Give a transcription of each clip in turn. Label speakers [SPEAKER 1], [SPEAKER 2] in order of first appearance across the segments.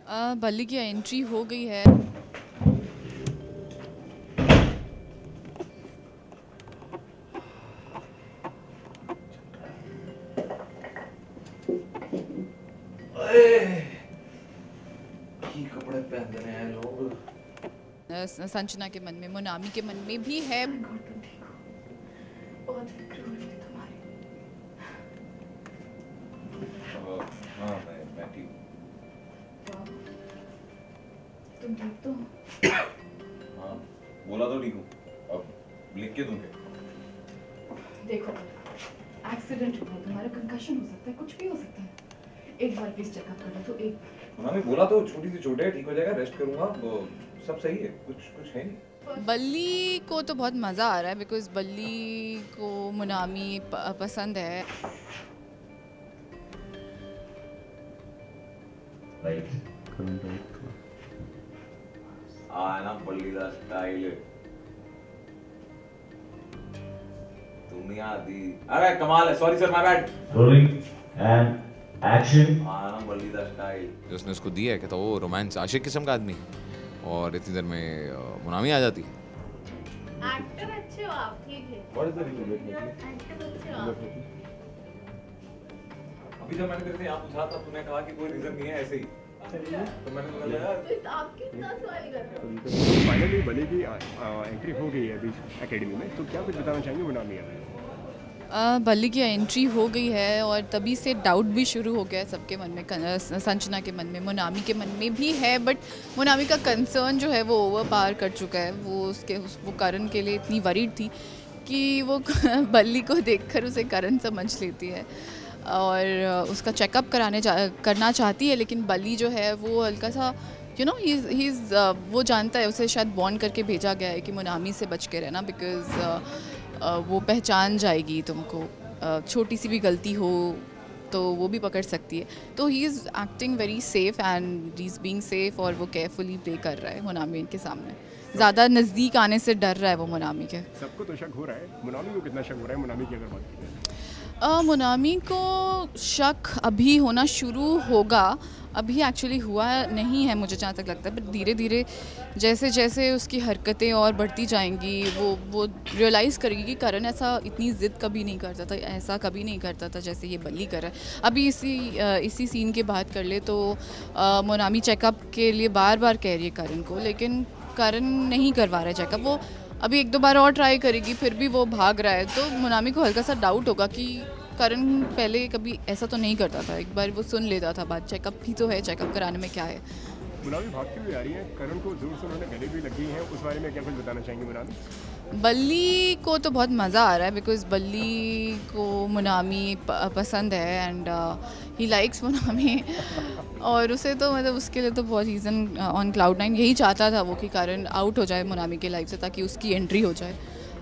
[SPEAKER 1] बल्ली की एंट्री हो गई है।
[SPEAKER 2] कपड़े पहनते हैं लोग।
[SPEAKER 1] संजना के मन में, मोनामी के मन में भी है।
[SPEAKER 3] बहुत फिक्र हो रही थी तुम्हारी।
[SPEAKER 2] हाँ मैं ठीक हूँ।
[SPEAKER 3] तुम ठीक तो हो?
[SPEAKER 2] हाँ बोला तो ठीक हूँ, अब लिख के दूंगे।
[SPEAKER 3] देखो एक्सीडेंट हुआ, तुम्हारा कंकशन हो सकता है, कुछ भी हो सकता है। एक बार प्लीज चेकअप कर लो। तो एक
[SPEAKER 2] उन्होंने बोला तो छोटी सी चोट है, ठीक हो जाएगा, रेस्ट करूंगा, सब सही है, कुछ है नहीं।
[SPEAKER 1] बल्ली को तो बहुत मज़ा आ रहा है बिकॉज बल्ली को मोनामी पसंद है।
[SPEAKER 2] ना बल्ली दा स्टाइल दुनिया दी। अरे कमाल है, sorry sir my bad.
[SPEAKER 4] Rolling and action.
[SPEAKER 2] ना बल्ली दा स्टाइल
[SPEAKER 5] जो उसने उसको दिया है, कहता वो रोमांस आशिक किस्म का आदमी, और इतनी देर में मोनामी आ जाती है।
[SPEAKER 6] एक्टर अच्छे हो आप, ठीक है।
[SPEAKER 2] What is the reason?
[SPEAKER 6] Actor अच्छे हो आप।
[SPEAKER 2] अभी जब मैंने तेरे से यहाँ पूछा था, तूने कहा कि कोई रीजन नहीं है, ऐसे ही। तो मैंने बोला यार
[SPEAKER 6] तो आप कितना सवाल कर रहे हो?
[SPEAKER 7] फाइनली बल्ली की एंट्री हो गई है अभी एकेडमी में, तो क्या कुछ बताना चाहेंगे मोनामी?
[SPEAKER 1] बल्ली की एंट्री हो गई है और तभी से डाउट भी शुरू हो गया है सबके मन में, संजना के मन में, मोनामी के मन में भी है। बट मोनामी का कंसर्न जो है वो ओवर पार कर चुका है। वो करण के लिए इतनी वरीड थी कि वो बल्ली को देखकर उसे करण समझ लेती है और उसका चेकअप करना चाहती है। लेकिन बल्ली जो है वो हल्का सा वो जानता है, उसे शायद बॉन्ड करके भेजा गया है कि मोनामी से बच के रहना, बिकॉज वो पहचान जाएगी तुमको, छोटी सी भी गलती हो तो वो भी पकड़ सकती है। तो he is acting very safe and he is being safe, और वो केयरफुली प्ले कर रहा है मोनामी के सामने। ज़्यादा नज़दीक आने से डर रहा है वो मोनामी के।
[SPEAKER 7] सबको तो शक हो रहा है, मोनामी को कितना शक हो रहा है मोनामी की अगर बात की जाए?
[SPEAKER 1] मोनामी को शक अभी होना शुरू होगा, अभी एक्चुअली हुआ नहीं है मुझे जहाँ तक लगता है। बट धीरे धीरे जैसे जैसे उसकी हरकतें और बढ़ती जाएंगी वो रियलाइज़ करेगी कि करण ऐसा इतनी ज़िद कभी नहीं करता था, ऐसा कभी नहीं करता था जैसे ये बल्ली कर रहा है। अभी इसी सीन की बात कर ले तो मोनामी चेकअप के लिए बार बार कह रही है करण को, लेकिन करण नहीं करवा रहा है चेकअप। वो अभी एक दो बार और ट्राई करेगी, फिर भी वो भाग रहा है। तो मोनामी को हल्का सा डाउट होगा कि करण पहले कभी ऐसा तो नहीं करता था, एक बार वो सुन लेता था बात। चेकअप भी तो है, चेकअप कराने में क्या है।
[SPEAKER 7] मोनामी भागती हुई आ रही है, करण को जोर से उन्होंने गले भी लगी है, उस बारे में क्या कुछ बताना चाहेंगे मोनामी?
[SPEAKER 1] बल्ली को तो बहुत मज़ा आ रहा है बिकॉज बल्ली को मोनामी पसंद है एंड ही लाइक्स मोनामी और उसे तो मतलब उसके लिए तो बहुत रीज़न ऑन क्लाउड 9। यही चाहता था वो कि करण आउट हो जाए मोनामी के लाइफ से ताकि उसकी एंट्री हो जाए।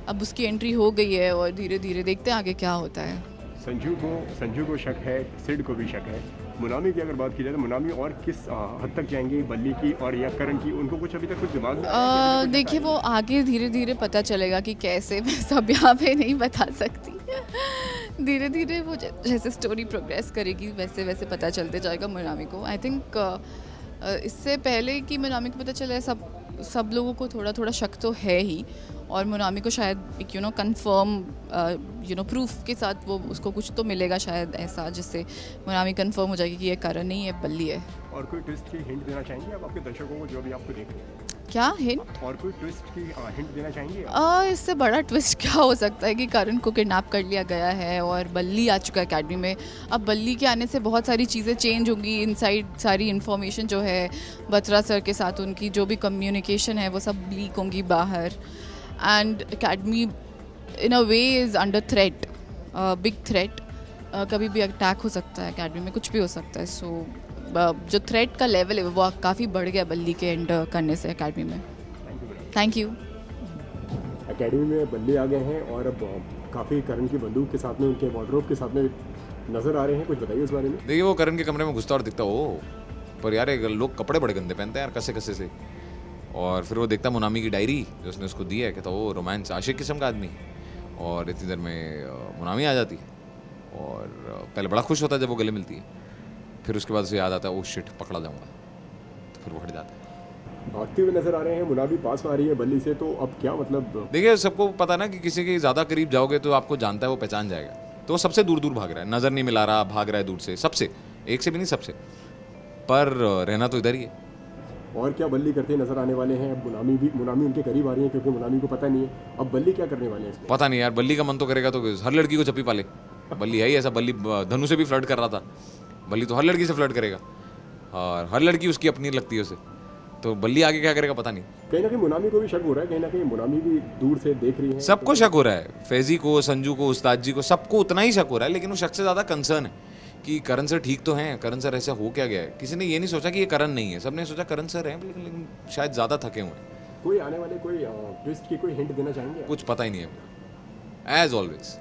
[SPEAKER 1] अब उसकी एंट्री हो गई है और धीरे धीरे देखते हैं आगे क्या होता है।
[SPEAKER 7] संजू को शक है, सिड को भी शक है। मोनामी की अगर बात की जाए तो मोनामी और किस हद तक जाएंगी बल्ली की और या करण की, उनको कुछ अभी तक कुछ दिमाग में?
[SPEAKER 1] देखिए वो आगे धीरे धीरे पता चलेगा कि कैसे, मैं सब यहाँ पे नहीं बता सकती। धीरे धीरे वो जैसे स्टोरी प्रोग्रेस करेगी वैसे वैसे पता चलते जाएगा मोनामी को। आई थिंक इससे पहले कि मोनामी को पता चले सब लोगों को थोड़ा थोड़ा शक तो है ही, और मोनामी को शायद एक प्रूफ के साथ वो उसको कुछ तो मिलेगा शायद ऐसा, जिससे मोनामी कंफर्म हो जाएगी कि ये करण नहीं है, बल्ली है।
[SPEAKER 7] और कोई ट्विस्ट की हिंट देना चाहेंगे आप आपके दर्शकों को जो भी आपको देख रहे हैं?
[SPEAKER 1] क्या हिंट?
[SPEAKER 7] और कोई ट्विस्ट की हिंट देना चाहेंगे?
[SPEAKER 1] इससे बड़ा ट्विस्ट क्या हो सकता है कि करण को किडनैप कर लिया गया है और बल्ली आ चुका है एकेडमी में। अब बल्ली के आने से बहुत सारी चीज़ें चेंज होंगी, इनसाइड सारी इन्फॉर्मेशन जो है बत्रा सर के साथ उनकी जो भी कम्युनिकेशन है वो सब लीक होंगी बाहर, and academy in a way is under threat, big threat. कभी भी अटैक हो सकता है एकेडमी में, कुछ भी हो सकता है। सो जो थ्रेट का लेवल है वो काफ़ी बढ़ गया बल्ली के एंड करने से एकेडमी में। Thank you.
[SPEAKER 7] एकेडमी में बल्ली आ गए हैं और अब काफ़ी करण की बंदूक के साथ में, उनके वार्डरोब के साथ में नज़र आ रहे हैं, कुछ बताइए उस बारे में।
[SPEAKER 5] देखिए वो करण के कमरे में घुसता और दिखता हो, पर यार लोग कपड़े बड़े गंदे पहनते हैं यार, कसे कसे से। और फिर वो देखता मोनामी की डायरी जो उसने उसको दी है, कहता वो रोमांस आशिक किस्म का आदमी, और इतनी देर में मोनामी आ जाती है। और पहले बड़ा खुश होता है जब वो गले मिलती है, फिर उसके बाद उसे याद आता है ओ शिट पकड़ा जाऊंगा। फिर वो हट जाता है।
[SPEAKER 7] भागते हुए नजर आ रहे हैं, मुनावी पास में आ रही है बल्ली से, तो अब क्या मतलब?
[SPEAKER 5] देखिए सबको पता ना कि किसी के ज़्यादा करीब जाओगे तो आपको जानता है, वो पहचान जाएगा। तो वो सबसे दूर दूर भाग रहा है, नज़र नहीं मिला रहा, भाग रहा है दूर से, सबसे, एक से भी नहीं, सबसे। पर रहना तो इधर ही है।
[SPEAKER 7] और क्या बल्ली करते नजर आने वाले हैं? अब मुनामी उनके करीब आ रही है, क्योंकि मुनामी को पता नहीं है अब बल्ली क्या करने वाले हैं इसमें।
[SPEAKER 5] पता नहीं यार, बल्ली का मन तो करेगा तो हर लड़की को चप्पी पाले। बल्ली है ही ऐसा, बल्ली धनु से भी फ्लर्ट कर रहा था, बल्ली तो हर लड़की से फ्लर्ट करेगा और हर लड़की उसकी अपनी लगती है उसे, तो बल्ली आगे क्या करेगा पता नहीं।
[SPEAKER 7] कहीं ना कहीं मुनामी को भी शक हो रहा है, कहीं ना कहीं मुनामी भी दूर से देख रही है।
[SPEAKER 5] सबको शक हो रहा है, फैजी को, संजू को, उस्ताद जी को, सबको उतना ही शक हो रहा है। लेकिन वो शक से ज़्यादा कंसर्न है कि करण सर ठीक तो हैं, करण सर ऐसा हो क्या गया है। किसी ने ये नहीं सोचा कि ये करण नहीं है, सबने सोचा करण सर हैं, लेकिन शायद ज़्यादा थके हुए हैं।
[SPEAKER 7] कोई आने वाले कोई ट्विस्ट की कोई हिंट देना चाहेंगे?
[SPEAKER 5] कुछ पता ही नहीं है एज ऑलवेज।